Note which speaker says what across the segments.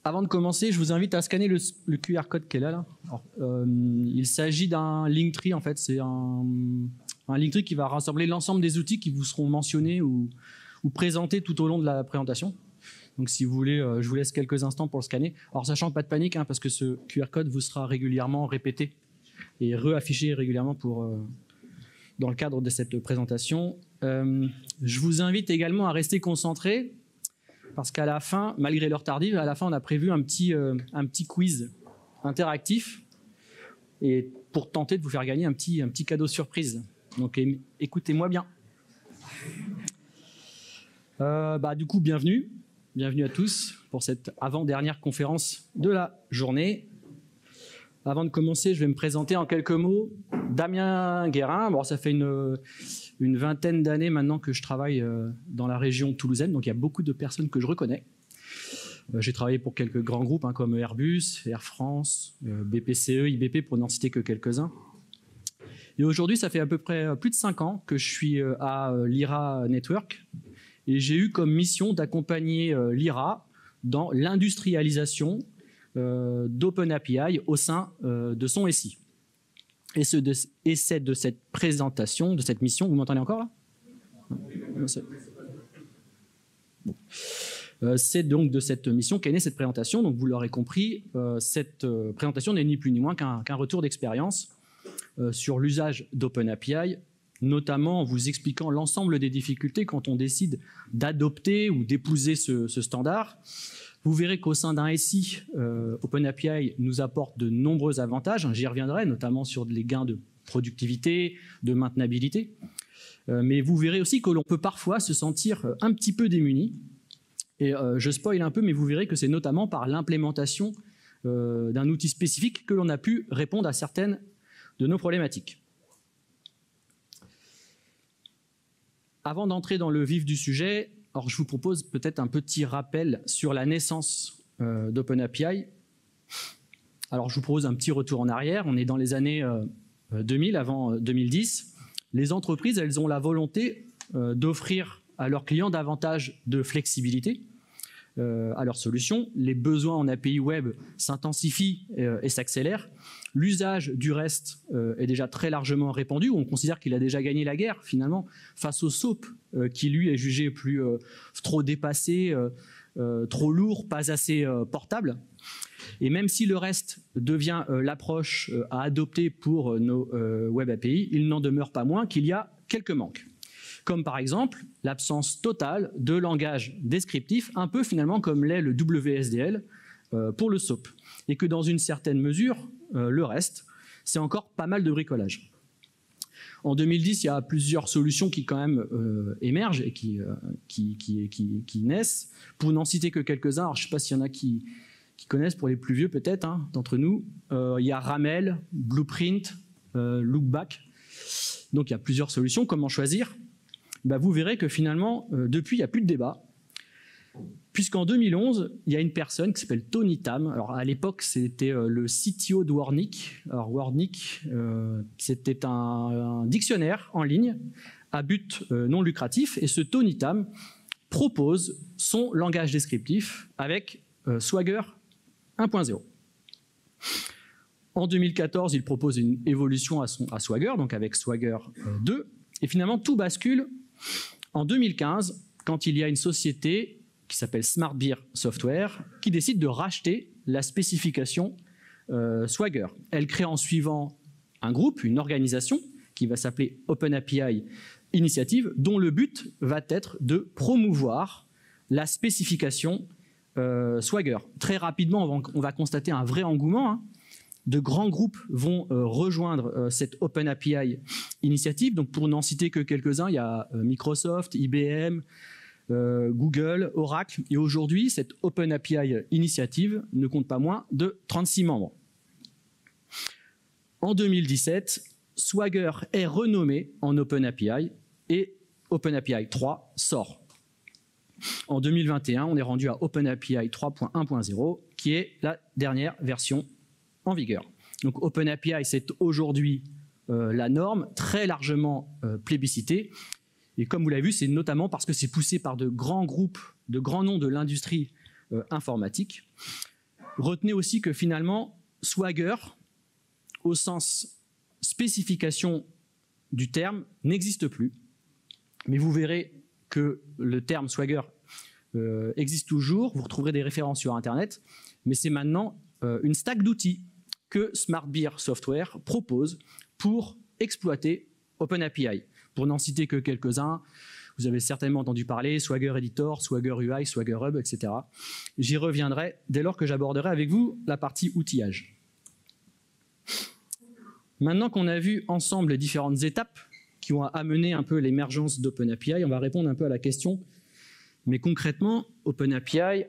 Speaker 1: Avant de commencer, je vous invite à scanner le QR code qui est là. Alors, il s'agit d'un Linktree, en fait. C'est un Linktree qui va rassembler l'ensemble des outils qui vous seront mentionnés ou présentés tout au long de la présentation. Donc, si vous voulez, je vous laisse quelques instants pour le scanner. Alors, sachant pas de panique, parce que ce QR code vous sera régulièrement répété et réaffiché régulièrement dans le cadre de cette présentation. Je vous invite également à rester concentré. Parce qu'à la fin, malgré l'heure tardive, à la fin, on a prévu un petit quiz interactif et pour tenter de vous faire gagner un petit cadeau surprise. Donc, écoutez-moi bien. Du coup, bienvenue à tous pour cette avant-dernière conférence de la journée. Avant de commencer, je vais me présenter en quelques mots. Damien Guérin, bon, ça fait une vingtaine d'années maintenant que je travaille dans la région toulousaine, donc il y a beaucoup de personnes que je reconnais. J'ai travaillé pour quelques grands groupes comme Airbus, Air France, BPCE, IBP, pour n'en citer que quelques-uns. Et aujourd'hui, ça fait à peu près plus de 5 ans que je suis à Lyra Network et j'ai eu comme mission d'accompagner Lyra dans l'industrialisation d'OpenAPI au sein de son SI. Et c'est de cette présentation, de cette mission, vous m'entendez encore là ? Bon. C'est donc de cette mission qu'est née cette présentation. Donc vous l'aurez compris, cette présentation n'est ni plus ni moins qu'un retour d'expérience sur l'usage d'OpenAPI, notamment en vous expliquant l'ensemble des difficultés quand on décide d'adopter ou d'épouser ce standard. Vous verrez qu'au sein d'un SI, OpenAPI nous apporte de nombreux avantages. J'y reviendrai, notamment sur les gains de productivité, de maintenabilité. Mais vous verrez aussi que l'on peut parfois se sentir un petit peu démuni. Et je spoil un peu, mais vous verrez que c'est notamment par l'implémentation d'un outil spécifique que l'on a pu répondre à certaines de nos problématiques. Avant d'entrer dans le vif du sujet, alors je vous propose peut-être un petit rappel sur la naissance d'OpenAPI. Alors je vous propose un petit retour en arrière. On est dans les années 2000, avant 2010. Les entreprises, elles ont la volonté d'offrir à leurs clients davantage de flexibilité à leurs solutions. Les besoins en API web s'intensifient et s'accélèrent. L'usage du REST est déjà très largement répandu. On considère qu'il a déjà gagné la guerre, finalement, face au SOAP, qui, lui, est jugé trop dépassé, trop lourd, pas assez portable. Et même si le REST devient l'approche à adopter pour nos Web API, il n'en demeure pas moins qu'il y a quelques manques. Comme par exemple l'absence totale de langage descriptif, un peu finalement comme l'est le WSDL pour le SOAP. Et que dans une certaine mesure, le reste, c'est encore pas mal de bricolage. En 2010, il y a plusieurs solutions qui quand même émergent et qui naissent. Pour n'en citer que quelques-uns, alors je ne sais pas s'il y en a qui connaissent, pour les plus vieux peut-être d'entre nous, il y a Ramel, Blueprint, Loopback. Donc il y a plusieurs solutions. Comment choisir ? Vous verrez que finalement, depuis, il n'y a plus de débat. Puisqu'en 2011, il y a une personne qui s'appelle Tony Tam. Alors à l'époque, c'était le CTO de Wordnik. Alors Wordnik, c'était un dictionnaire en ligne à but non lucratif. Et ce Tony Tam propose son langage descriptif avec Swagger 1.0. En 2014, il propose une évolution à Swagger, donc avec Swagger 2. Et finalement, tout bascule en 2015, quand il y a une société qui s'appelle Smart Beer Software, qui décide de racheter la spécification Swagger. Elle crée en suivant un groupe, une organisation, qui va s'appeler OpenAPI Initiative, dont le but va être de promouvoir la spécification Swagger. Très rapidement, on va constater un vrai engouement. De grands groupes vont rejoindre cette OpenAPI Initiative. Donc pour n'en citer que quelques-uns, il y a Microsoft, IBM, Google, Oracle. Et aujourd'hui, cette OpenAPI Initiative ne compte pas moins de 36 membres. En 2017, Swagger est renommé en OpenAPI et OpenAPI 3 sort. En 2021, on est rendu à OpenAPI 3.1.0, qui est la dernière version en vigueur. Donc OpenAPI, c'est aujourd'hui la norme, très largement plébiscitée. Et comme vous l'avez vu, c'est notamment parce que c'est poussé par de grands groupes, de grands noms de l'industrie informatique. retenez aussi que finalement, Swagger, au sens spécification du terme, n'existe plus. Mais vous verrez que le terme Swagger existe toujours, vous retrouverez des références sur Internet, mais c'est maintenant une stack d'outils que SmartBeer Software propose pour exploiter OpenAPI. Pour n'en citer que quelques-uns, vous avez certainement entendu parler, Swagger Editor, Swagger UI, Swagger Hub, etc. J'y reviendrai dès lors que j'aborderai avec vous la partie outillage. Maintenant qu'on a vu ensemble les différentes étapes qui ont amené un peu l'émergence d'OpenAPI, on va répondre un peu à la question, mais concrètement, OpenAPI,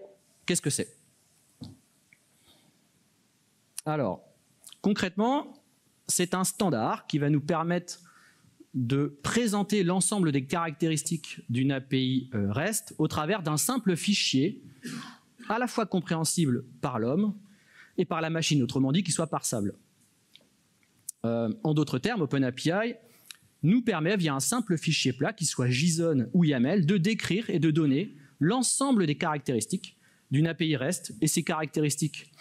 Speaker 1: qu'est-ce que c'est? Alors, concrètement, c'est un standard qui va nous permettre de présenter l'ensemble des caractéristiques d'une API REST au travers d'un simple fichier à la fois compréhensible par l'homme et par la machine, autrement dit, qui soit parsable. En d'autres termes, OpenAPI nous permet, via un simple fichier plat, qu'il soit JSON ou YAML, de décrire et de donner l'ensemble des caractéristiques d'une API REST. Et ces caractéristiques,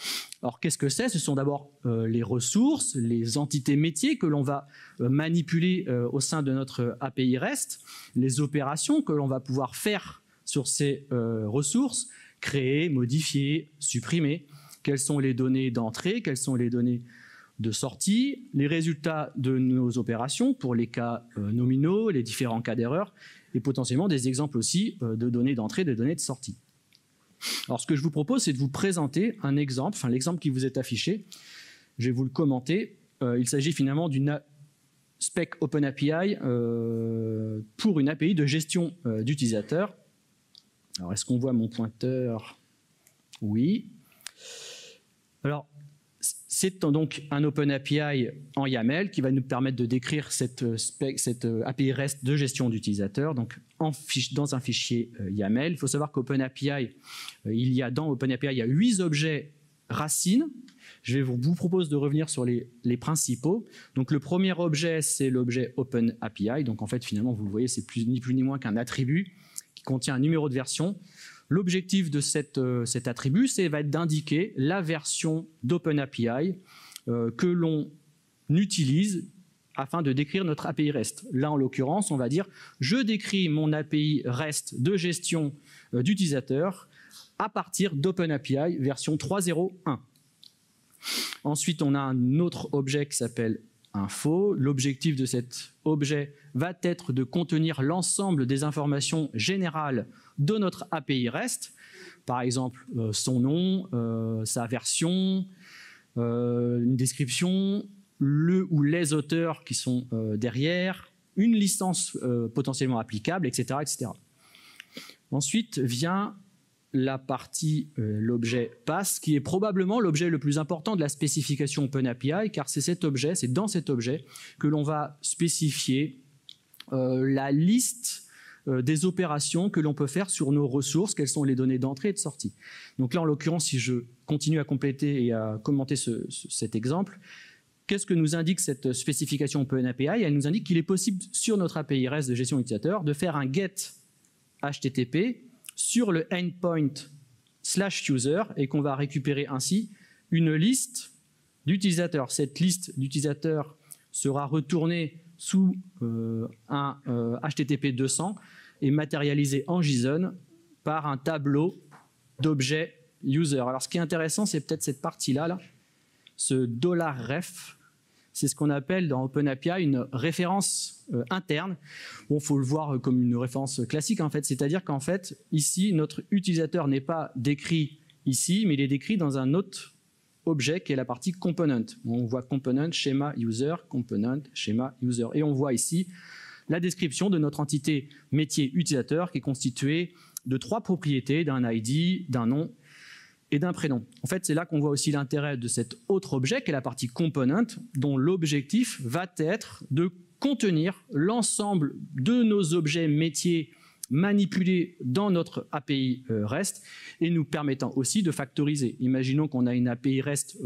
Speaker 1: alors qu'est-ce que c'est? Ce sont d'abord les ressources, les entités métiers que l'on va manipuler au sein de notre API REST, les opérations que l'on va pouvoir faire sur ces ressources, créer, modifier, supprimer, quelles sont les données d'entrée, quelles sont les données de sortie, les résultats de nos opérations pour les cas nominaux, les différents cas d'erreur, et potentiellement des exemples aussi de données d'entrée, de données de sortie. Alors ce que je vous propose, c'est de vous présenter un exemple, enfin l'exemple qui vous est affiché, je vais vous le commenter. Il s'agit finalement d'une spec OpenAPI pour une API de gestion d'utilisateurs. Alors est-ce qu'on voit mon pointeur? Oui. Alors, c'est donc un OpenAPI en YAML qui va nous permettre de décrire cette API REST de gestion d'utilisateurs, donc dans un fichier YAML. Il faut savoir qu'OpenAPI, dans OpenAPI, il y a 8 objets racines. Je vous propose de revenir sur les principaux. Donc le premier objet, c'est l'objet OpenAPI. Donc en fait, finalement, vous le voyez, c'est ni plus ni moins qu'un attribut qui contient un numéro de version. L'objectif de cet attribut, va être d'indiquer la version d'OpenAPI que l'on utilise afin de décrire notre API REST. Là, en l'occurrence, on va dire « Je décris mon API REST de gestion d'utilisateur à partir d'OpenAPI version 3.0.1 ». Ensuite, on a un autre objet qui s'appelle info. L'objectif de cet objet va être de contenir l'ensemble des informations générales de notre API REST, par exemple son nom, sa version, une description, le ou les auteurs qui sont derrière, une licence potentiellement applicable, etc., etc. Ensuite vient la partie, l'objet pass, qui est probablement l'objet le plus important de la spécification OpenAPI, car c'est dans cet objet que l'on va spécifier la liste des opérations que l'on peut faire sur nos ressources, quelles sont les données d'entrée et de sortie. Donc là, en l'occurrence, si je continue à compléter et à commenter cet exemple, qu'est-ce que nous indique cette spécification OpenAPI? Elle nous indique qu'il est possible, sur notre API REST de gestion utilisateur, de faire un GET HTTP sur le endpoint /user et qu'on va récupérer ainsi une liste d'utilisateurs. Cette liste d'utilisateurs sera retournée sous un HTTP 200 et matérialisée en JSON par un tableau d'objets user. Alors ce qui est intéressant, c'est peut-être cette partie-là, ce $ref. C'est ce qu'on appelle dans OpenAPI une référence interne. Bon, faut le voir comme une référence classique en fait, c'est-à-dire qu'en fait, ici, notre utilisateur n'est pas décrit ici, mais il est décrit dans un autre objet qui est la partie component. On voit component, schéma, user, component, schéma, user. Et on voit ici la description de notre entité métier utilisateur qui est constituée de 3 propriétés, d'un ID, d'un nom et d'un prénom. En fait, c'est là qu'on voit aussi l'intérêt de cet autre objet qui est la partie component, dont l'objectif va être de contenir l'ensemble de nos objets métiers manipulés dans notre API REST et nous permettant aussi de factoriser. Imaginons qu'on a une API REST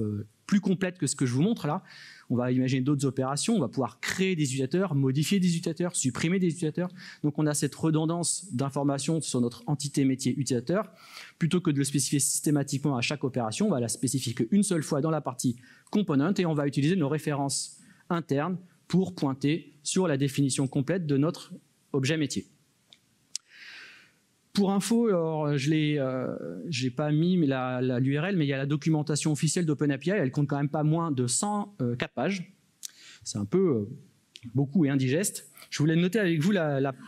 Speaker 1: plus complète que ce que je vous montre là. On va imaginer d'autres opérations, on va pouvoir créer des utilisateurs, modifier des utilisateurs, supprimer des utilisateurs. Donc on a cette redondance d'informations sur notre entité métier utilisateur. Plutôt que de le spécifier systématiquement à chaque opération, on va la spécifier qu'une seule fois dans la partie component et on va utiliser nos références internes pour pointer sur la définition complète de notre objet métier. Pour info, alors, je n'ai pas mis l'URL, mais il y a la documentation officielle d'OpenAPI, elle compte quand même pas moins de 104 pages. C'est un peu beaucoup et indigeste. Je voulais noter avec vous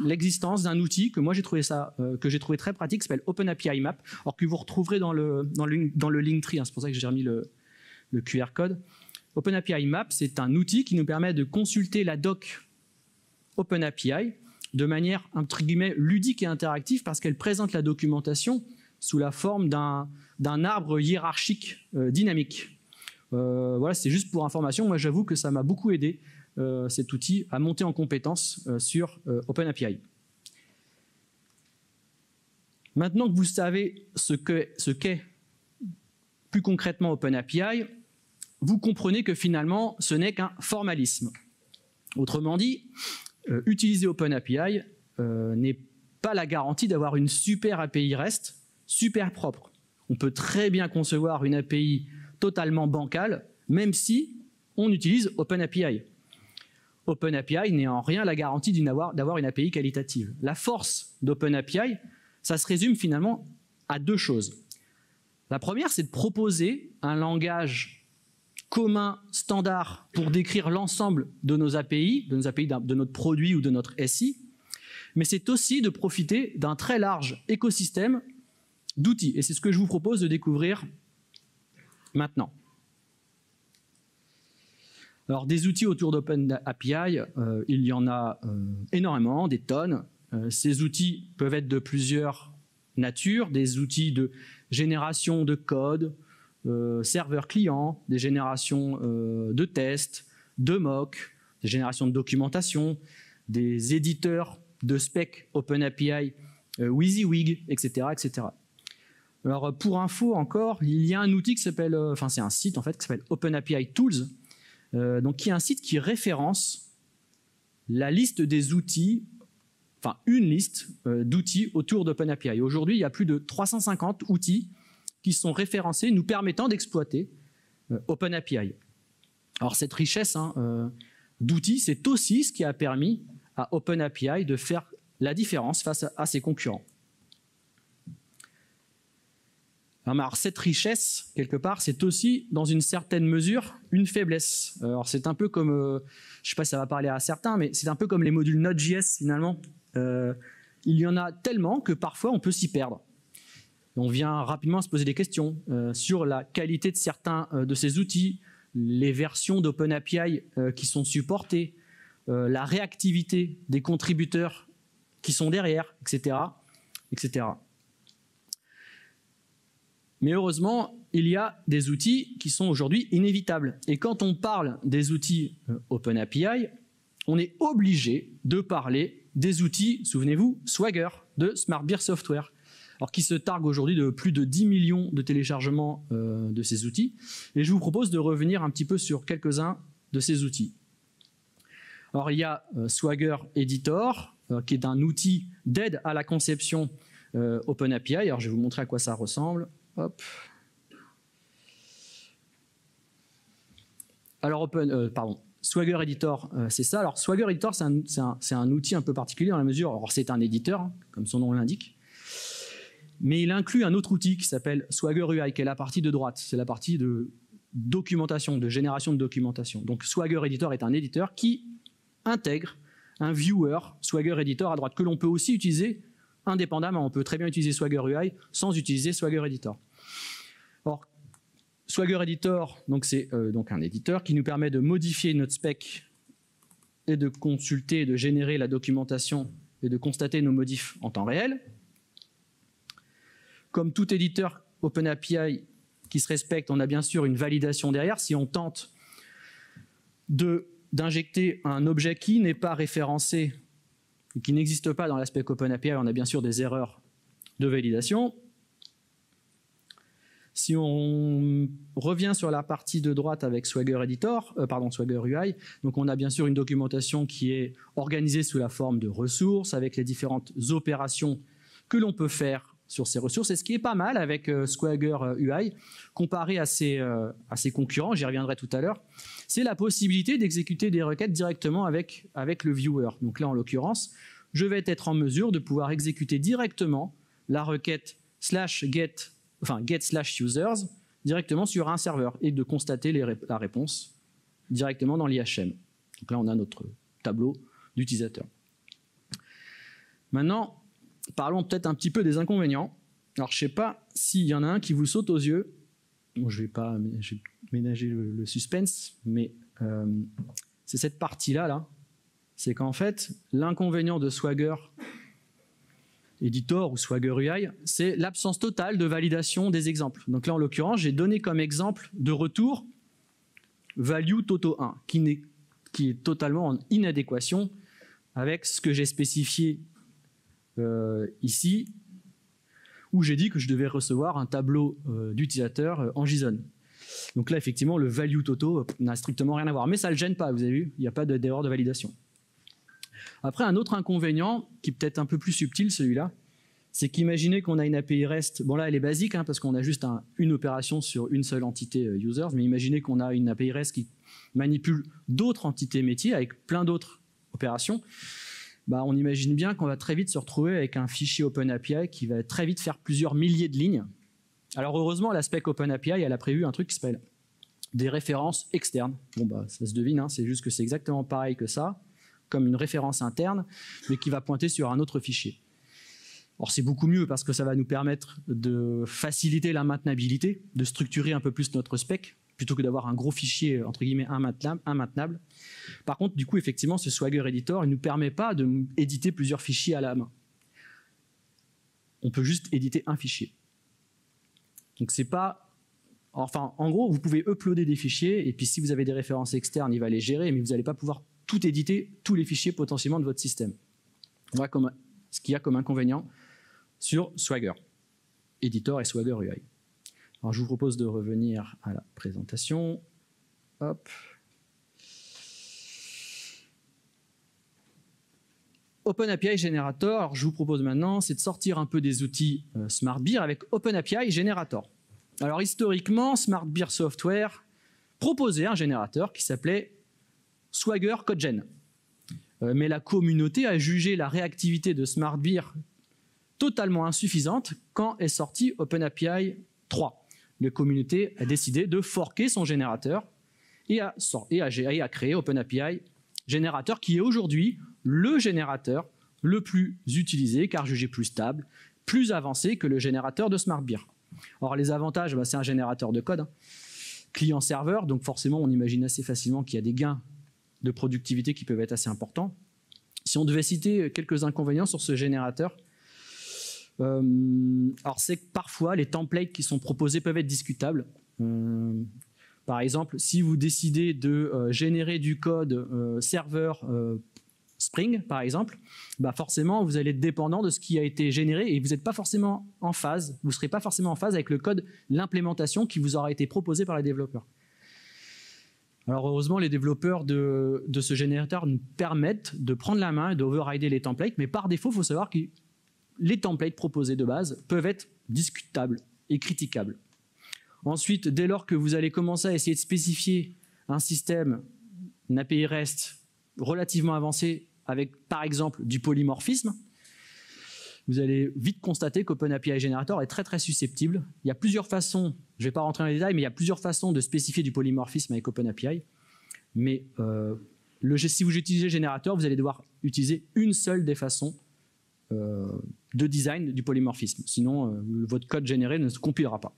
Speaker 1: l'existence d'un outil que moi j'ai trouvé très pratique, qui s'appelle OpenAPI Map, alors que vous retrouverez dans le Linktree, hein, c'est pour ça que j'ai remis le QR code. OpenAPI Map, c'est un outil qui nous permet de consulter la doc OpenAPI de manière, entre guillemets, ludique et interactive parce qu'elle présente la documentation sous la forme d'un arbre hiérarchique dynamique. Voilà, c'est juste pour information. Moi, j'avoue que ça m'a beaucoup aidé, cet outil, à monter en compétence sur OpenAPI. Maintenant que vous savez ce qu'est plus concrètement OpenAPI, vous comprenez que finalement, ce n'est qu'un formalisme. Autrement dit, utiliser OpenAPI n'est pas la garantie d'avoir une super API REST super propre. On peut très bien concevoir une API totalement bancale, même si on utilise OpenAPI. OpenAPI n'est en rien la garantie d'avoir une API qualitative. La force d'OpenAPI, ça se résume finalement à deux choses. La première, c'est de proposer un langage commun, standard, pour décrire l'ensemble de nos API, de notre produit ou de notre SI, mais c'est aussi de profiter d'un très large écosystème d'outils. Et c'est ce que je vous propose de découvrir maintenant. Alors, des outils autour d'OpenAPI, il y en a énormément, des tonnes. Ces outils peuvent être de plusieurs natures, des outils de génération de code, serveurs clients, des générations de tests, de mock, des générations de documentation, des éditeurs de spec OpenAPI, WYSIWYG, etc., etc. Alors pour info encore, il y a un outil qui s'appelle, enfin c'est un site en fait qui s'appelle OpenAPI Tools, donc qui est un site qui référence la liste des outils, enfin une liste d'outils autour d'OpenAPI. Aujourd'hui, il y a plus de 350 outils qui sont référencés, nous permettant d'exploiter OpenAPI. Alors cette richesse d'outils, c'est aussi ce qui a permis à OpenAPI de faire la différence face à ses concurrents. Alors cette richesse, quelque part, c'est aussi, dans une certaine mesure, une faiblesse. Alors c'est un peu comme, je ne sais pas si ça va parler à certains, mais c'est un peu comme les modules Node.js finalement. Il y en a tellement que parfois on peut s'y perdre. On vient rapidement se poser des questions sur la qualité de certains de ces outils, les versions d'OpenAPI qui sont supportées, la réactivité des contributeurs qui sont derrière, etc., etc. Mais heureusement, il y a des outils qui sont aujourd'hui inévitables. Et quand on parle des outils OpenAPI, on est obligé de parler des outils, souvenez-vous, Swagger de SmartBeer Software, alors qui se targue aujourd'hui de plus de 10 millions de téléchargements de ces outils. Et je vous propose de revenir un petit peu sur quelques-uns de ces outils. Alors il y a Swagger Editor, qui est un outil d'aide à la conception OpenAPI. Alors je vais vous montrer à quoi ça ressemble. Hop. Alors Swagger Editor, c'est ça. Alors Swagger Editor, c'est un outil un peu particulier dans la mesure, alors c'est un éditeur, hein, comme son nom l'indique, mais il inclut un autre outil qui s'appelle Swagger UI, qui est la partie de droite. C'est la partie de documentation, de génération de documentation. Donc Swagger Editor est un éditeur qui intègre un viewer Swagger Editor à droite, que l'on peut aussi utiliser indépendamment. On peut très bien utiliser Swagger UI sans utiliser Swagger Editor. Or, Swagger Editor, c'est donc un éditeur qui nous permet de modifier notre spec et de consulter, de générer la documentation et de constater nos modifs en temps réel. Comme tout éditeur OpenAPI qui se respecte, on a bien sûr une validation derrière. Si on tente d'injecter un objet qui n'est pas référencé, qui n'existe pas dans l'aspect OpenAPI, on a bien sûr des erreurs de validation. Si on revient sur la partie de droite avec Swagger Editor, Swagger UI, donc on a bien sûr une documentation qui est organisée sous la forme de ressources avec les différentes opérations que l'on peut faire sur ces ressources. Et ce qui est pas mal avec Swagger UI, comparé à ses concurrents, j'y reviendrai tout à l'heure, c'est la possibilité d'exécuter des requêtes directement avec le viewer. Donc là, en l'occurrence, je vais être en mesure de pouvoir exécuter directement la requête get/users directement sur un serveur et de constater la réponse directement dans l'IHM. Donc là, on a notre tableau d'utilisateurs. Maintenant, parlons peut-être un petit peu des inconvénients. Alors, je ne sais pas s'il y en a un qui vous saute aux yeux. Bon, je vais ménager le suspense, mais c'est cette partie-là, là. C'est qu'en fait, l'inconvénient de Swagger Editor ou Swagger UI, c'est l'absence totale de validation des exemples. Donc là, en l'occurrence, j'ai donné comme exemple de retour value toto 1, qui est totalement en inadéquation avec ce que j'ai spécifié ici, où j'ai dit que je devais recevoir un tableau d'utilisateur en JSON. Donc là, effectivement, le value toto n'a strictement rien à voir. Mais ça ne le gêne pas, vous avez vu, il n'y a pas d'erreur de validation. Après, un autre inconvénient, qui est peut-être un peu plus subtil, celui-là, c'est qu'imaginez qu'on a une API REST. Bon là, elle est basique, hein, parce qu'on a juste une opération sur une seule entité users, mais imaginez qu'on a une API REST qui manipule d'autres entités métiers avec plein d'autres opérations. Bah, on imagine bien qu'on va très vite se retrouver avec un fichier OpenAPI qui va très vite faire plusieurs milliers de lignes. Alors heureusement, la spec OpenAPI, elle a prévu un truc qui s'appelle des références externes. Bon bah, ça se devine, hein, c'est juste que c'est exactement pareil que ça, comme une référence interne, mais qui va pointer sur un autre fichier. Alors c'est beaucoup mieux parce que ça va nous permettre de faciliter la maintenabilité, de structurer un peu plus notre spec, plutôt que d'avoir un gros fichier, entre guillemets, immaintenable. Par contre, du coup, effectivement, ce Swagger Editor, il ne nous permet pas d'éditer plusieurs fichiers à la main. On peut juste éditer un fichier. Donc c'est pas... Enfin, en gros, vous pouvez uploader des fichiers, et puis si vous avez des références externes, il va les gérer, mais vous n'allez pas pouvoir tout éditer, tous les fichiers potentiellement de votre système. Voilà ce qu'il y a comme inconvénient sur Swagger Editor et Swagger UI. Alors je vous propose de revenir à la présentation. Hop. OpenAPI Generator, alors je vous propose maintenant, c'est de sortir un peu des outils SmartBeer avec OpenAPI Generator. Alors historiquement, SmartBeer Software proposait un générateur qui s'appelait Swagger CodeGen. Mais la communauté a jugé la réactivité de SmartBeer totalement insuffisante quand est sorti OpenAPI 3. La communauté a décidé de forker son générateur et a créé OpenAPI Generator, qui est aujourd'hui le générateur le plus utilisé, car jugé plus stable, plus avancé que le générateur de SmartBeer. Alors les avantages, c'est un générateur de code, hein, client-serveur, donc forcément on imagine assez facilement qu'il y a des gains de productivité qui peuvent être assez importants. Si on devait citer quelques inconvénients sur ce générateur, alors c'est que parfois les templates qui sont proposés peuvent être discutables. Par exemple, si vous décidez de générer du code serveur Spring, par exemple, bah forcément vous allez être dépendant de ce qui a été généré et vous n'êtes pas forcément en phase, vous ne serez pas forcément en phase avec le code, l'implémentation qui vous aura été proposée par les développeurs. Alors heureusement, les développeurs de ce générateur nous permettent de prendre la main et d'overrider les templates, mais par défaut, il faut savoir que les templates proposés de base peuvent être discutables et critiquables. Ensuite, dès lors que vous allez commencer à essayer de spécifier un système, une API REST relativement avancé avec, par exemple, du polymorphisme, vous allez vite constater qu'OpenAPI Generator est très très susceptible. Il y a plusieurs façons, je ne vais pas rentrer dans les détails, mais il y a plusieurs façons de spécifier du polymorphisme avec OpenAPI. Mais si vous utilisez Generator, vous allez devoir utiliser une seule des façons de design du polymorphisme. Sinon, votre code généré ne se compilera pas.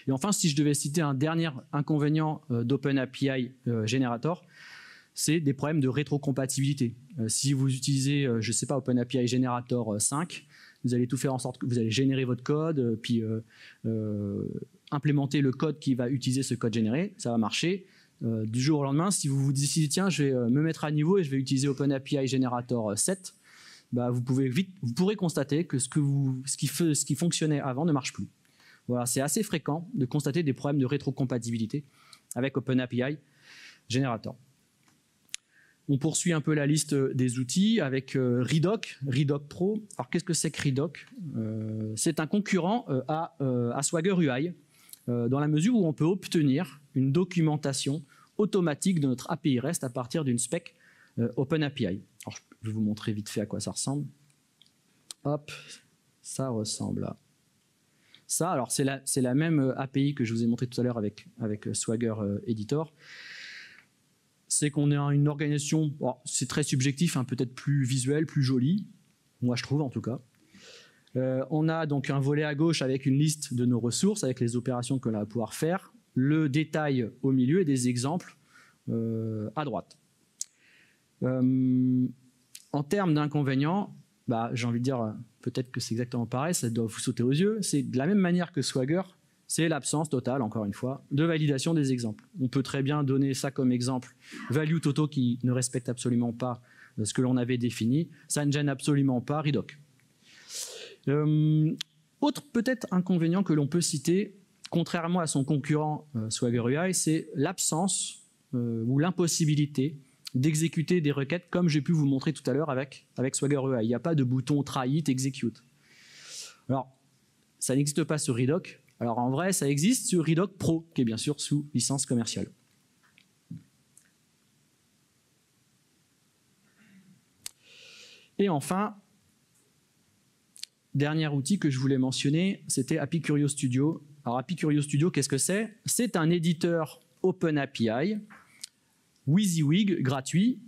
Speaker 1: Et enfin, si je devais citer un dernier inconvénient d'OpenAPI Generator, c'est des problèmes de rétrocompatibilité. Si vous utilisez, je ne sais pas, OpenAPI Generator 5, vous allez tout faire en sorte que vous allez générer votre code, puis implémenter le code qui va utiliser ce code généré, ça va marcher. Du jour au lendemain, si vous vous décidez, tiens, je vais me mettre à niveau et je vais utiliser OpenAPI Generator 7, bah vous pourrez constater que ce qui fonctionnait avant ne marche plus. Voilà, c'est assez fréquent de constater des problèmes de rétrocompatibilité avec OpenAPI Generator. On poursuit un peu la liste des outils avec Redoc Pro. Alors qu'est-ce que c'est que Redoc? C'est un concurrent à Swagger UI, dans la mesure où on peut obtenir une documentation automatique de notre API REST à partir d'une spec OpenAPI. Alors, je vais vous montrer vite fait à quoi ça ressemble. Hop, ça ressemble à ça. Alors c'est la même API que je vous ai montré tout à l'heure avec Swagger Editor. C'est qu'on a une organisation, bon, c'est très subjectif, hein, peut-être plus visuel, plus joli, moi je trouve en tout cas. On a donc un volet à gauche avec une liste de nos ressources, avec les opérations que l'on va pouvoir faire, le détail au milieu et des exemples à droite. En termes d'inconvénients, bah, j'ai envie de dire, peut-être que c'est exactement pareil, ça doit vous sauter aux yeux, c'est de la même manière que Swagger, c'est l'absence totale, encore une fois, de validation des exemples. On peut très bien donner ça comme exemple, value Toto qui ne respecte absolument pas ce que l'on avait défini, ça ne gêne absolument pas Redoc. Autre peut-être inconvénient que l'on peut citer, contrairement à son concurrent Swagger UI, c'est l'absence ou l'impossibilité d'exécuter des requêtes comme j'ai pu vous montrer tout à l'heure avec Swagger UI. Il n'y a pas de bouton try it, execute. Alors, ça n'existe pas sur Redoc. Alors en vrai, ça existe sur Redoc Pro, qui est bien sûr sous licence commerciale. Et enfin, dernier outil que je voulais mentionner, c'était Happy Curio Studio. Alors Happy Curio Studio, qu'est-ce que c'est? C'est un éditeur OpenAPI, WYSIWYG, gratuit,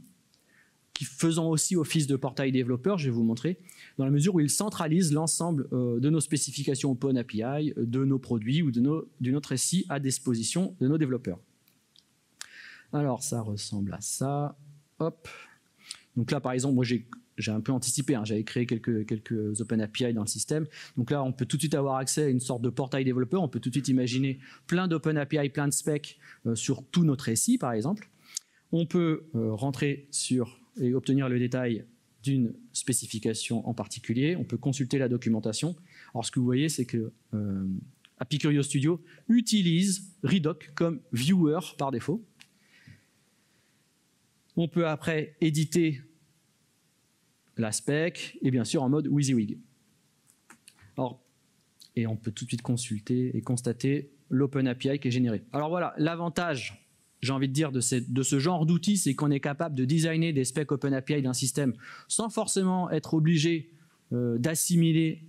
Speaker 1: qui faisant aussi office de portail développeur, je vais vous montrer, dans la mesure où il centralise l'ensemble de nos spécifications OpenAPI, de nos produits ou de notre SI à disposition de nos développeurs. Alors ça ressemble à ça. Hop. Donc là par exemple, moi j'ai un peu anticipé, hein, j'avais créé quelques OpenAPI dans le système. Donc là on peut tout de suite avoir accès à une sorte de portail développeur, on peut tout de suite imaginer plein d'OpenAPI, plein de specs sur tout notre SI par exemple. On peut rentrer sur et obtenir le détail d'une spécification en particulier. On peut consulter la documentation. Alors ce que vous voyez, c'est que Happy Curio Studio utilise Redoc comme viewer par défaut. On peut après éditer la spec et bien sûr en mode WYSIWYG. Alors, et on peut tout de suite consulter et constater l'OpenAPI qui est généré. Alors voilà, l'avantage, j'ai envie de dire, de ce genre d'outils, c'est qu'on est capable de designer des specs OpenAPI d'un système sans forcément être obligé d'assimiler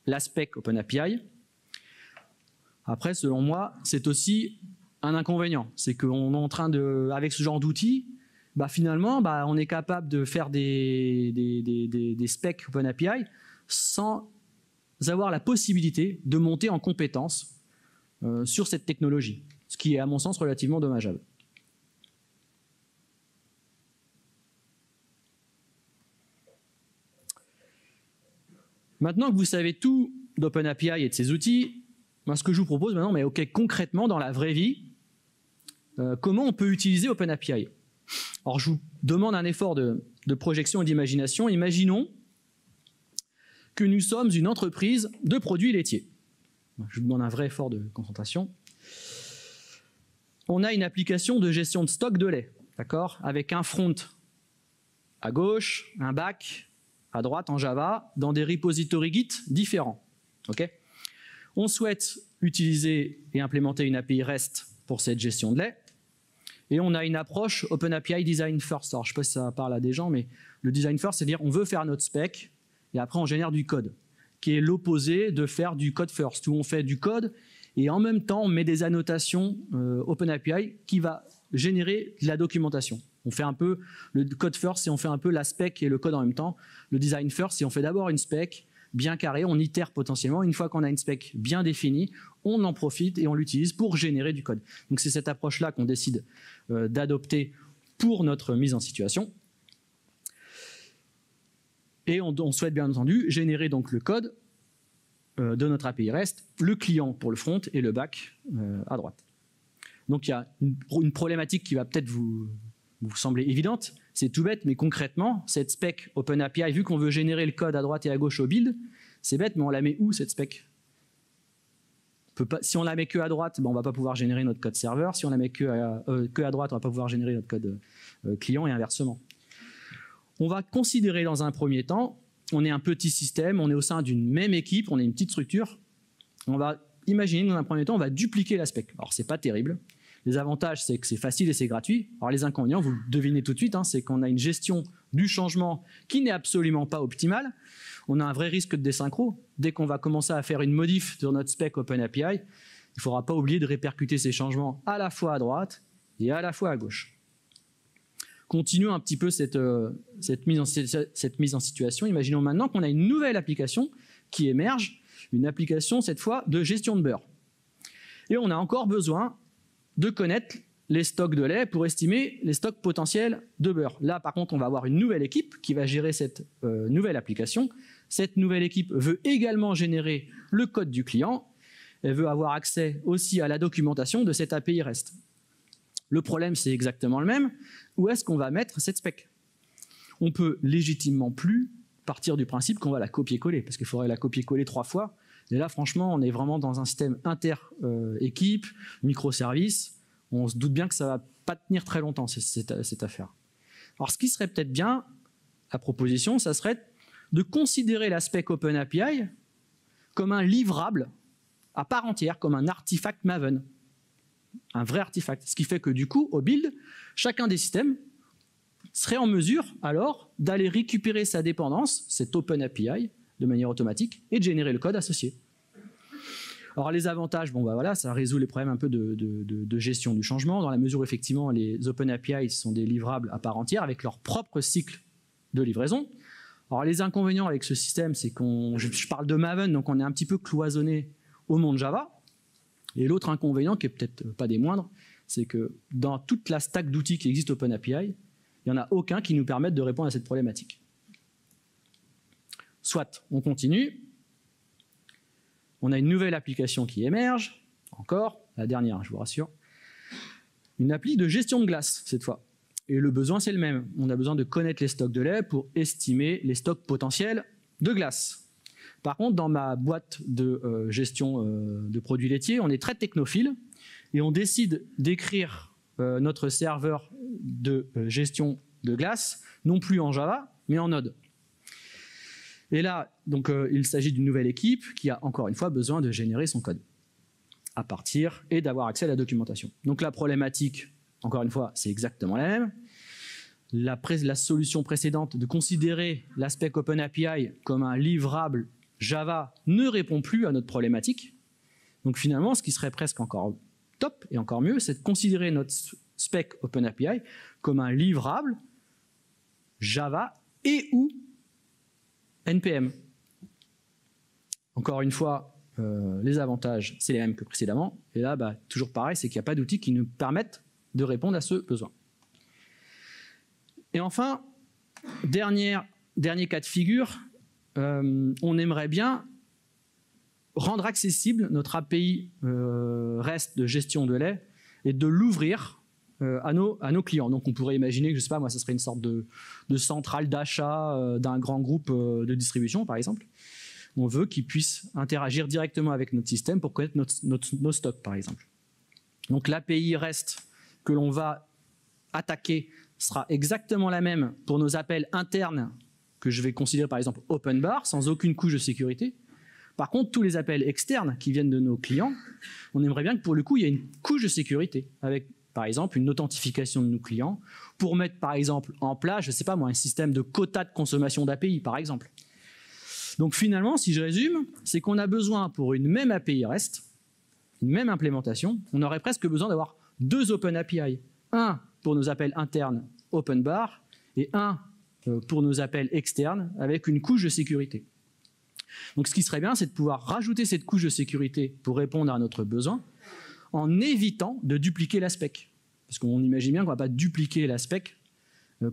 Speaker 1: la spec OpenAPI. Après, selon moi, c'est aussi un inconvénient. C'est qu'on est en train de, avec ce genre d'outils, bah finalement, bah on est capable de faire des specs OpenAPI sans avoir la possibilité de monter en compétence sur cette technologie. Ce qui est à mon sens relativement dommageable. Maintenant que vous savez tout d'OpenAPI et de ses outils, moi ce que je vous propose maintenant, mais ok, concrètement dans la vraie vie, comment on peut utiliser OpenAPI? Alors je vous demande un effort de projection et d'imagination. Imaginons que nous sommes une entreprise de produits laitiers. Je vous demande un vrai effort de concentration. On a une application de gestion de stock de lait, d'accord, avec un front à gauche, un back à droite en Java, dans des repositories Git différents. Okay, on souhaite utiliser et implémenter une API REST pour cette gestion de lait, et on a une approche OpenAPI Design First. Alors, je ne sais pas si ça parle à des gens, mais le Design First, c'est-à-dire on veut faire notre spec, et après on génère du code, qui est l'opposé de faire du code first, où on fait du code, et en même temps, on met des annotations OpenAPI qui va générer de la documentation. On fait un peu le code first et on fait un peu la spec et le code en même temps. Le design first, c'est on fait d'abord une spec bien carrée, on itère potentiellement. Une fois qu'on a une spec bien définie, on en profite et on l'utilise pour générer du code. Donc c'est cette approche-là qu'on décide d'adopter pour notre mise en situation. Et on souhaite bien entendu générer donc le code de notre API REST, le client pour le front et le back à droite. Donc il y a une problématique qui va peut-être vous sembler évidente, c'est tout bête, mais concrètement, cette spec OpenAPI, vu qu'on veut générer le code à droite et à gauche au build, c'est bête, mais on la met où cette spec? si on la met que à droite, on ne va pas pouvoir générer notre code serveur. Si on la met que à droite, on ne va pas pouvoir générer notre code client et inversement. On va considérer dans un premier temps, on est un petit système, on est au sein d'une même équipe, on est une petite structure. On va imaginer dans un premier temps, on va dupliquer la spec. Alors, ce n'est pas terrible. Les avantages, c'est que c'est facile et c'est gratuit. Alors, les inconvénients, vous le devinez tout de suite, c'est qu'on a une gestion du changement qui n'est absolument pas optimale. On a un vrai risque de désynchro. Dès qu'on va commencer à faire une modif sur notre spec OpenAPI, il ne faudra pas oublier de répercuter ces changements à la fois à droite et à la fois à gauche. Continuons un petit peu cette mise en situation. Imaginons maintenant qu'on a une nouvelle application qui émerge, une application cette fois de gestion de beurre. Et on a encore besoin de connaître les stocks de lait pour estimer les stocks potentiels de beurre. Là, par contre, on va avoir une nouvelle équipe qui va gérer cette nouvelle application. Cette nouvelle équipe veut également générer le code du client. Elle veut avoir accès aussi à la documentation de cette API REST. Le problème, c'est exactement le même. Où est-ce qu'on va mettre cette spec? On peut légitimement plus partir du principe qu'on va la copier-coller, parce qu'il faudrait la copier-coller 3 fois. Et là, franchement, on est vraiment dans un système inter-équipe, microservice. On se doute bien que ça ne va pas tenir très longtemps, cette affaire. Alors, ce qui serait peut-être bien, la proposition, ça serait de considérer la spec OpenAPI comme un livrable à part entière, comme un artefact Maven. Un vrai artefact. Ce qui fait que du coup, au build, chacun des systèmes serait en mesure alors d'aller récupérer sa dépendance, cette OpenAPI, de manière automatique, et de générer le code associé. Alors les avantages, voilà, ça résout les problèmes un peu de gestion du changement, dans la mesure où effectivement les OpenAPI sont des livrables à part entière avec leur propre cycle de livraison. Alors les inconvénients avec ce système, c'est je parle de Maven, donc on est un petit peu cloisonné au monde Java. Et l'autre inconvénient, qui est peut-être pas des moindres, c'est que dans toute la stack d'outils qui existe OpenAPI, il n'y en a aucun qui nous permette de répondre à cette problématique. Soit, on continue. On a une nouvelle application qui émerge, encore, la dernière, je vous rassure. Une appli de gestion de glace, cette fois. Et le besoin, c'est le même. On a besoin de connaître les stocks de lait pour estimer les stocks potentiels de glace. Par contre, dans ma boîte de gestion de produits laitiers, on est très technophile et on décide d'écrire notre serveur de gestion de glace, non plus en Java, mais en Node. Et là, donc, il s'agit d'une nouvelle équipe qui a encore une fois besoin de générer son code à partir et d'avoir accès à la documentation. Donc la problématique, encore une fois, c'est exactement la même. La solution précédente de considérer l'aspect OpenAPI comme un livrable Java ne répond plus à notre problématique. Donc finalement, ce qui serait presque encore top et encore mieux, c'est de considérer notre spec OpenAPI comme un livrable Java et ou NPM. Encore une fois, les avantages, c'est les mêmes que précédemment. Et là, toujours pareil, c'est qu'il n'y a pas d'outils qui nous permettent de répondre à ce besoin. Et enfin, dernier cas de figure, on aimerait bien rendre accessible notre API REST de gestion de lait et de l'ouvrir à nos clients. Donc on pourrait imaginer que, je ne sais pas, moi, ça serait une sorte de centrale d'achat d'un grand groupe de distribution, par exemple. On veut qu'ils puissent interagir directement avec notre système pour connaître nos stocks, par exemple. Donc l'API REST que l'on va attaquer sera exactement la même pour nos appels internes que je vais considérer par exemple OpenBar, sans aucune couche de sécurité. Par contre, tous les appels externes qui viennent de nos clients, on aimerait bien que pour le coup, il y ait une couche de sécurité avec par exemple une authentification de nos clients pour mettre par exemple en place, je ne sais pas moi, un système de quota de consommation d'API par exemple. Donc finalement, si je résume, c'est qu'on a besoin pour une même API REST, une même implémentation, on aurait presque besoin d'avoir 2 OpenAPI. Un pour nos appels internes OpenBar et un pour nos appels externes avec une couche de sécurité. Donc ce qui serait bien, c'est de pouvoir rajouter cette couche de sécurité pour répondre à notre besoin en évitant de dupliquer la spec. Parce qu'on imagine bien qu'on ne va pas dupliquer la spec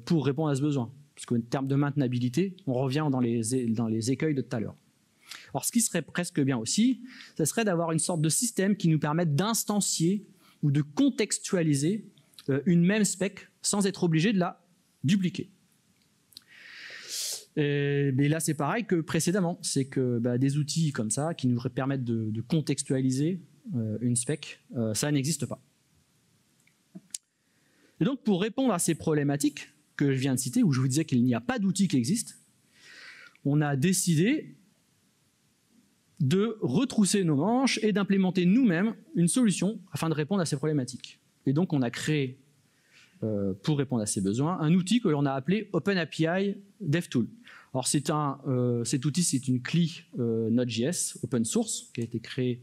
Speaker 1: pour répondre à ce besoin. Parce qu'en termes de maintenabilité, on revient dans les écueils de tout à l'heure. Alors ce qui serait presque bien aussi, ce serait d'avoir une sorte de système qui nous permette d'instancier ou de contextualiser une même spec sans être obligé de la dupliquer. Mais là, c'est pareil que précédemment. C'est que des outils comme ça qui nous permettent de contextualiser une spec, ça n'existe pas. Et donc pour répondre à ces problématiques que je viens de citer, où je vous disais qu'il n'y a pas d'outils qui existent, on a décidé de retrousser nos manches et d'implémenter nous-mêmes une solution afin de répondre à ces problématiques. Et donc on a créé, pour répondre à ces besoins, un outil que l'on a appelé OpenAPI DevTool. Alors cet outil, c'est une CLI Node.js open source qui a été créée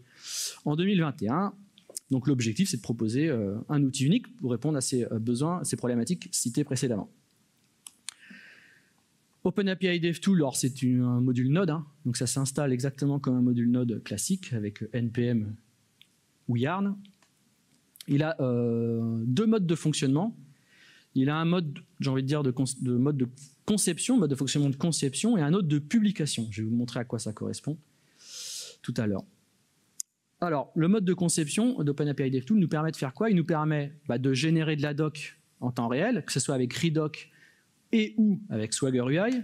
Speaker 1: en 2021. Donc l'objectif, c'est de proposer un outil unique pour répondre à ces besoins, ces problématiques citées précédemment. OpenAPI DevTool, alors c'est un module Node, hein, donc ça s'installe exactement comme un module Node classique avec NPM ou Yarn. Il a deux modes de fonctionnement. Il a un mode, j'ai envie de dire, de mode de conception, mode de fonctionnement de conception, et un autre de publication. Je vais vous montrer à quoi ça correspond tout à l'heure. Alors, le mode de conception d'OpenAPI DevTool nous permet de faire quoi? Il nous permet de générer de la doc en temps réel, que ce soit avec Redoc et ou avec Swagger UI.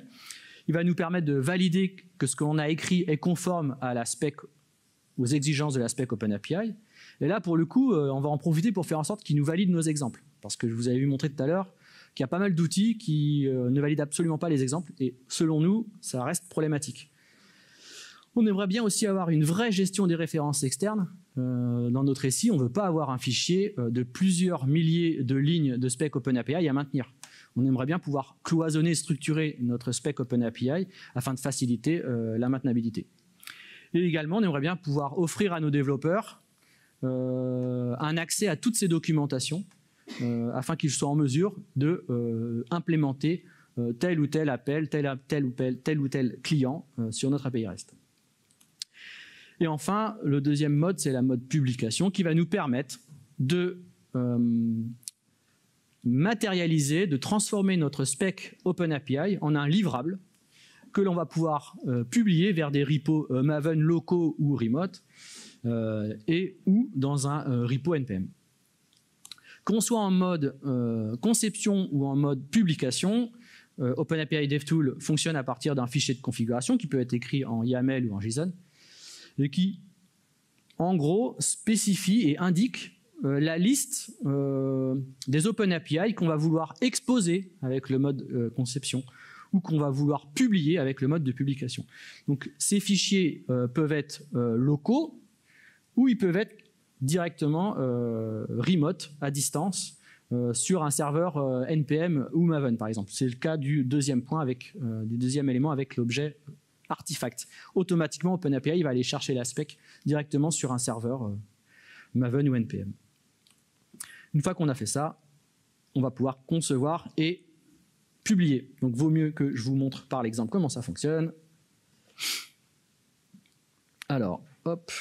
Speaker 1: Il va nous permettre de valider que ce qu'on a écrit est conforme à la spec, aux exigences de la spec OpenAPI. Et là, pour le coup, on va en profiter pour faire en sorte qu'il nous valide nos exemples. Parce que je vous avais vu montrer tout à l'heure qu'il y a pas mal d'outils qui ne valident absolument pas les exemples. Et selon nous, ça reste problématique. On aimerait bien aussi avoir une vraie gestion des références externes. Dans notre SI, on ne veut pas avoir un fichier de plusieurs milliers de lignes de spec OpenAPI à maintenir. On aimerait bien pouvoir cloisonner et structurer notre spec OpenAPI afin de faciliter la maintenabilité. Et également, on aimerait bien pouvoir offrir à nos développeurs un accès à toutes ces documentations afin qu'ils soient en mesure de implémenter tel ou tel appel, tel ou tel client sur notre API REST. Et enfin, le deuxième mode, c'est la mode publication qui va nous permettre de matérialiser, de transformer notre spec OpenAPI en un livrable que l'on va pouvoir publier vers des repos Maven locaux ou remote et ou dans un repo NPM. Qu'on soit en mode conception ou en mode publication, OpenAPI DevTool fonctionne à partir d'un fichier de configuration qui peut être écrit en YAML ou en JSON et qui, en gros, spécifie et indique la liste des OpenAPI qu'on va vouloir exposer avec le mode conception ou qu'on va vouloir publier avec le mode de publication. Donc ces fichiers peuvent être locaux ou ils peuvent être directement remote, à distance, sur un serveur NPM ou Maven par exemple. C'est le cas du deuxième point, du deuxième élément avec l'objet artifact. Automatiquement, OpenAPI va aller chercher la spec directement sur un serveur Maven ou NPM. Une fois qu'on a fait ça, on va pouvoir concevoir et publier. Donc, vaut mieux que je vous montre par l'exemple comment ça fonctionne. Alors, hop.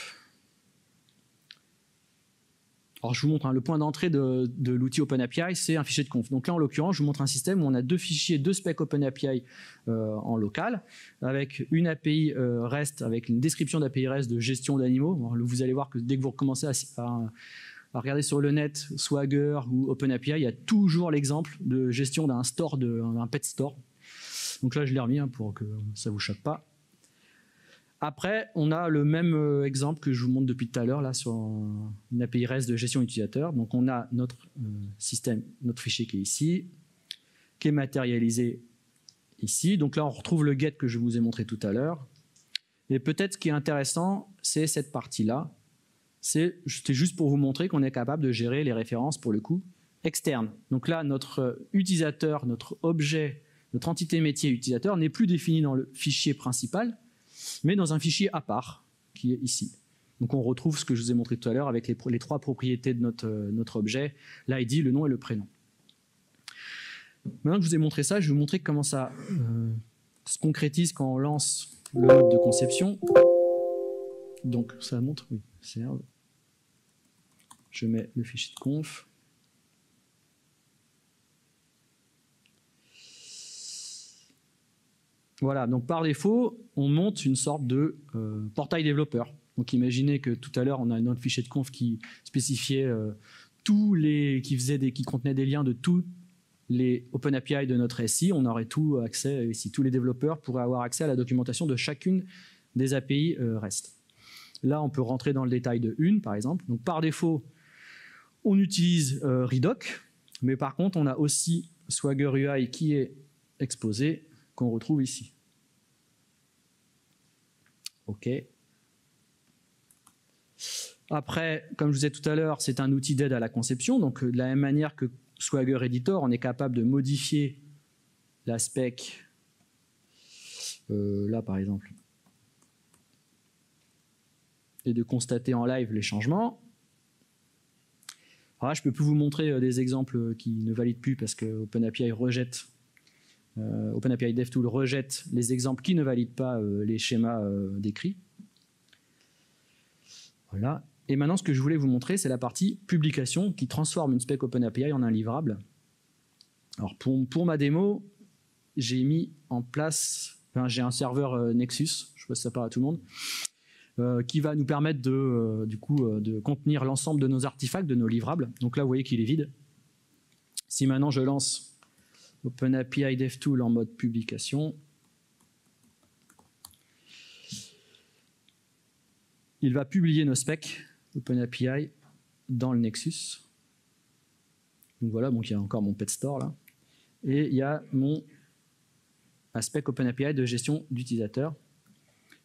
Speaker 1: Alors, je vous montre le point d'entrée de l'outil OpenAPI, c'est un fichier de conf. Donc là, en l'occurrence, je vous montre un système où on a deux fichiers, deux specs OpenAPI en local, avec une API REST, avec une description d'API REST de gestion d'animaux. Vous allez voir que dès que vous recommencez à regarder sur le net, Swagger ou OpenAPI, il y a toujours l'exemple de gestion d'un store, d'un pet store. Donc là, je l'ai remis pour que ça ne vous choque pas. Après, on a le même exemple que je vous montre depuis tout à l'heure là sur une API REST de gestion utilisateur. Donc on a notre système, notre fichier qui est ici, qui est matérialisé ici. Donc là, on retrouve le get que je vous ai montré tout à l'heure. Et peut-être ce qui est intéressant, c'est cette partie-là. C'était juste pour vous montrer qu'on est capable de gérer les références, pour le coup, externes. Donc là, notre utilisateur, notre objet, notre entité métier utilisateur n'est plus défini dans le fichier principal, mais dans un fichier à part, qui est ici. Donc on retrouve ce que je vous ai montré tout à l'heure avec les trois propriétés de notre objet, l'ID, le nom et le prénom. Maintenant que je vous ai montré ça, je vais vous montrer comment ça se concrétise quand on lance le mode de conception. Donc ça montre, oui, serve. Je mets le fichier de conf. Voilà, donc par défaut, on monte une sorte de portail développeur. Donc imaginez que tout à l'heure, on a notre fichier de conf qui spécifiait qui contenait des liens de tous les OpenAPI de notre SI. On aurait tout accès ici. Tous les développeurs pourraient avoir accès à la documentation de chacune des API REST. Là, on peut rentrer dans le détail de une, par exemple. Donc, par défaut, on utilise Redoc, mais par contre, on a aussi Swagger UI qui est exposé, qu'on retrouve ici. OK. Après, comme je vous disais tout à l'heure, c'est un outil d'aide à la conception. Donc, de la même manière que Swagger Editor, on est capable de modifier la spec. Là, par exemple. Et de constater en live les changements. Alors là, je ne peux plus vous montrer des exemples qui ne valident plus parce que OpenAPI rejette, OpenAPI DevTool rejette les exemples qui ne valident pas les schémas décrits. Voilà. Et maintenant, ce que je voulais vous montrer, c'est la partie publication qui transforme une spec OpenAPI en un livrable. Alors pour ma démo, j'ai mis en place, j'ai un serveur Nexus, je ne sais pas si ça parle à tout le monde, qui va nous permettre de contenir l'ensemble de nos artefacts, de nos livrables. Donc là, vous voyez qu'il est vide. Si maintenant je lance OpenAPI DevTool en mode publication, il va publier nos specs OpenAPI dans le Nexus. Donc voilà, donc il y a encore mon pet store là. Et il y a mon spec OpenAPI de gestion d'utilisateur.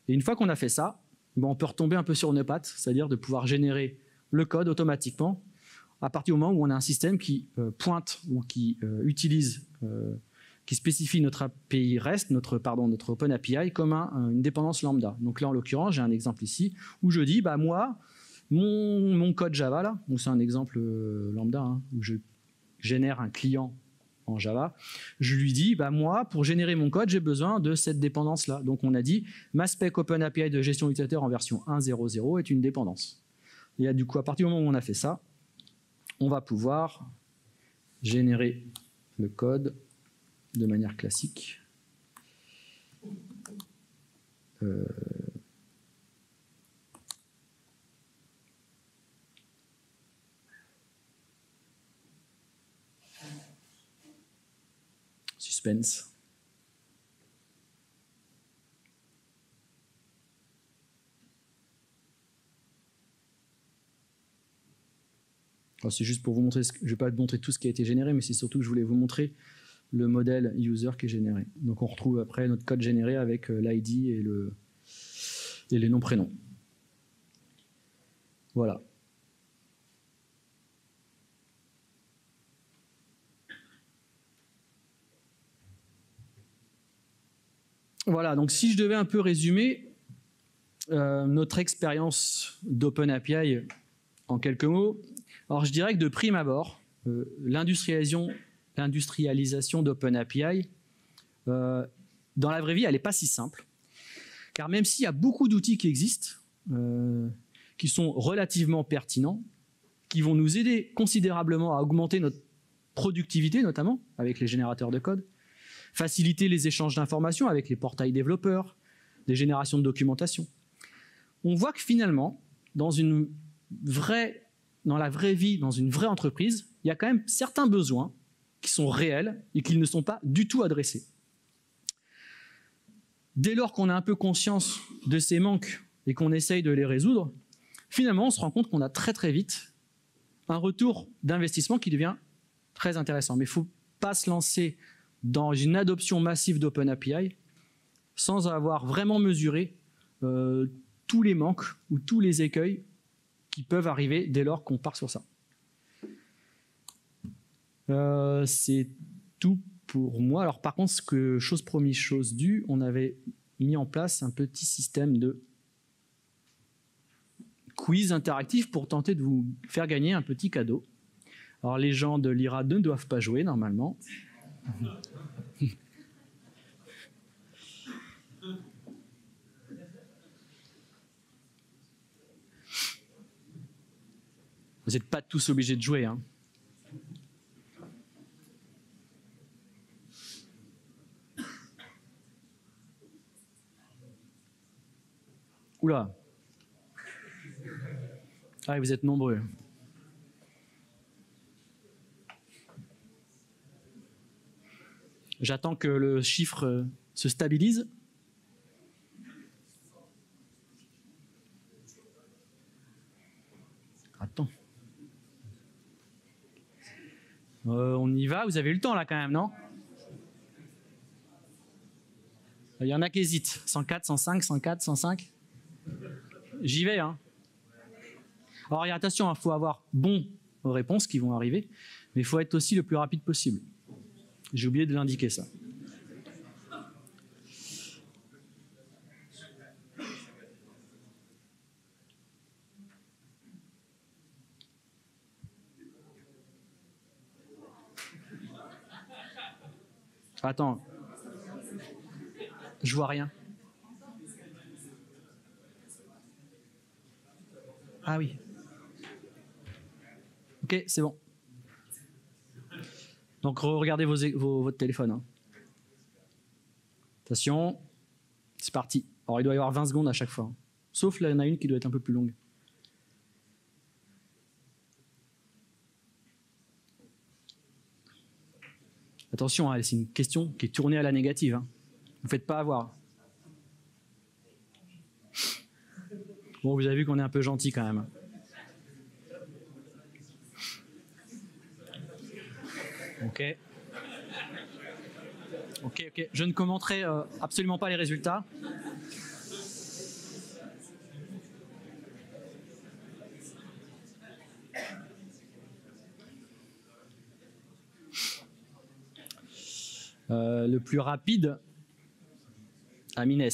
Speaker 1: Et une fois qu'on a fait ça, on peut retomber un peu sur nos pattes, c'est-à-dire de pouvoir générer le code automatiquement à partir du moment où on a un système qui pointe ou qui utilise, qui spécifie notre API REST, notre OpenAPI comme une dépendance lambda. Donc là, en l'occurrence, j'ai un exemple ici où je dis, bah moi, mon code Java, là, où c'est un exemple lambda, hein, où je génère un client en Java, je lui dis, bah moi, pour générer mon code, j'ai besoin de cette dépendance-là. Donc on a dit, ma spec OpenAPI de gestion utilisateur en version 1.0.0 est une dépendance. Et du coup, à partir du moment où on a fait ça, on va pouvoir générer le code de manière classique. Suspense. C'est juste pour vous montrer, je ne vais pas vous montrer tout ce qui a été généré, mais c'est surtout que je voulais vous montrer le modèle user qui est généré. Donc on retrouve après notre code généré avec l'ID et les noms prénoms. Voilà. Voilà, donc si je devais un peu résumer notre expérience d'OpenAPI en quelques mots, alors je dirais que de prime abord, l'industrialisation d'OpenAPI, dans la vraie vie, elle n'est pas si simple. Car même s'il y a beaucoup d'outils qui existent, qui sont relativement pertinents, qui vont nous aider considérablement à augmenter notre productivité, notamment avec les générateurs de code, faciliter les échanges d'informations avec les portails développeurs, des générations de documentation. On voit que finalement, dans la vraie vie, dans une vraie entreprise, il y a quand même certains besoins qui sont réels et qui ne sont pas du tout adressés. Dès lors qu'on a un peu conscience de ces manques et qu'on essaye de les résoudre, finalement, on se rend compte qu'on a très très vite un retour d'investissement qui devient très intéressant. Mais il ne faut pas se lancer dans une adoption massive d'OpenAPI sans avoir vraiment mesuré tous les manques ou tous les écueils qui peuvent arriver dès lors qu'on part sur ça. C'est tout pour moi. Alors par contre, chose promise, chose due, on avait mis en place un petit système de quiz interactif pour tenter de vous faire gagner un petit cadeau. Alors les gens de l'IRA ne doivent pas jouer normalement. Vous n'êtes pas tous obligés de jouer, hein. Oula. Ah, vous êtes nombreux. J'attends que le chiffre se stabilise. attends. On y va, vous avez eu le temps là quand même, non? Il y en a qui hésitent. 104, 105, 104, 105. J'y vais, hein. Alors attention, il faut avoir bon aux réponses qui vont arriver, mais il faut être aussi le plus rapide possible. J'ai oublié de l'indiquer ça. Attends. Je vois rien. Ah oui. Ok, c'est bon. Donc regardez votre téléphone. Hein. Attention, c'est parti. Alors il doit y avoir 20 secondes à chaque fois. Hein. Sauf là, il y en a une qui doit être un peu plus longue. Attention, hein, c'est une question qui est tournée à la négative. Hein. Ne vous faites pas avoir. Bon, vous avez vu qu'on est un peu gentil quand même. Ok. Ok. Je ne commenterai absolument pas les résultats. Le plus rapide, Amines.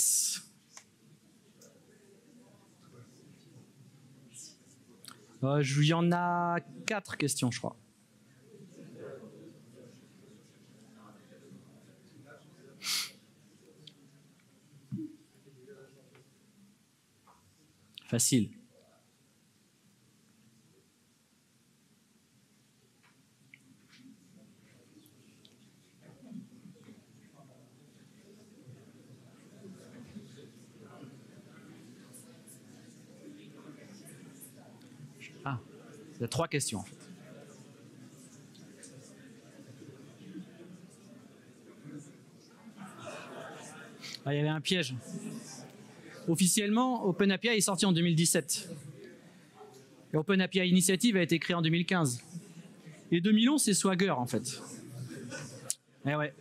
Speaker 1: Il y en a 4 questions, je crois. Facile. Ah, il y a 3 questions en fait. Ah, il y avait un piège. Officiellement, OpenAPI est sorti en 2017. Et OpenAPI Initiative a été créé en 2015. Et 2011, c'est Swagger en fait. Eh ouais.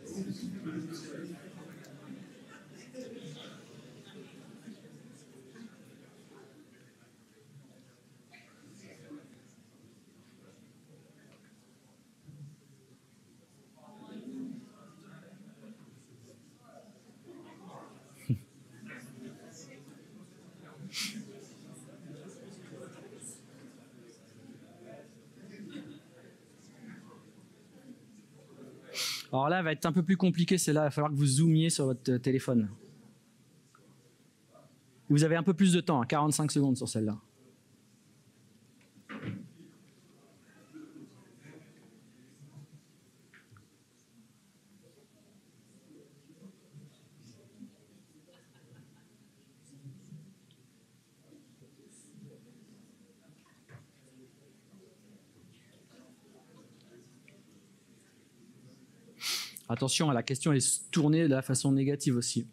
Speaker 1: Alors là, elle va être un peu plus compliqué, celle-là. Il va falloir que vous zoomiez sur votre téléphone. Vous avez un peu plus de temps, hein, 45 secondes sur celle-là. Attention, la question est tournée de la façon négative aussi.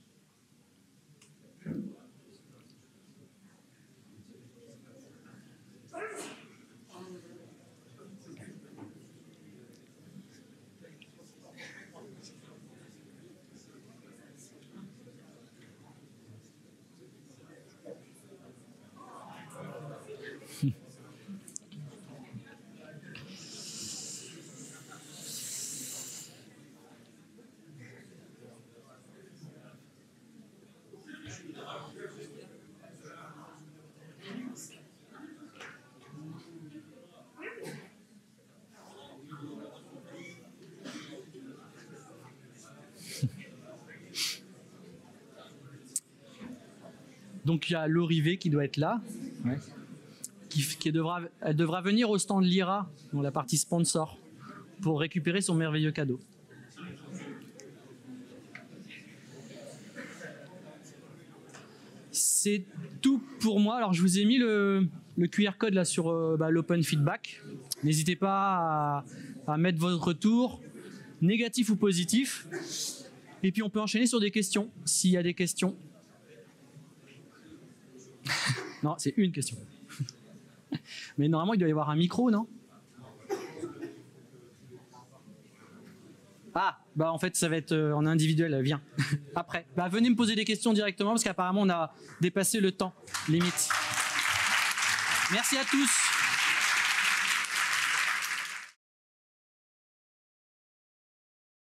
Speaker 1: Donc il y a l'Orivé qui doit être là, ouais. Elle devra venir au stand Lyra, dans la partie sponsor, pour récupérer son merveilleux cadeau. C'est tout pour moi. Alors je vous ai mis le QR code là sur l'Open Feedback. N'hésitez pas à mettre votre retour, négatif ou positif. Et puis on peut enchaîner sur des questions, s'il y a des questions. Non, c'est une question. Mais normalement, il doit y avoir un micro, non? Ah, bah en fait, ça va être en individuel, viens. Après. Bah, venez me poser des questions directement parce qu'apparemment, on a dépassé le temps limite. Merci à tous.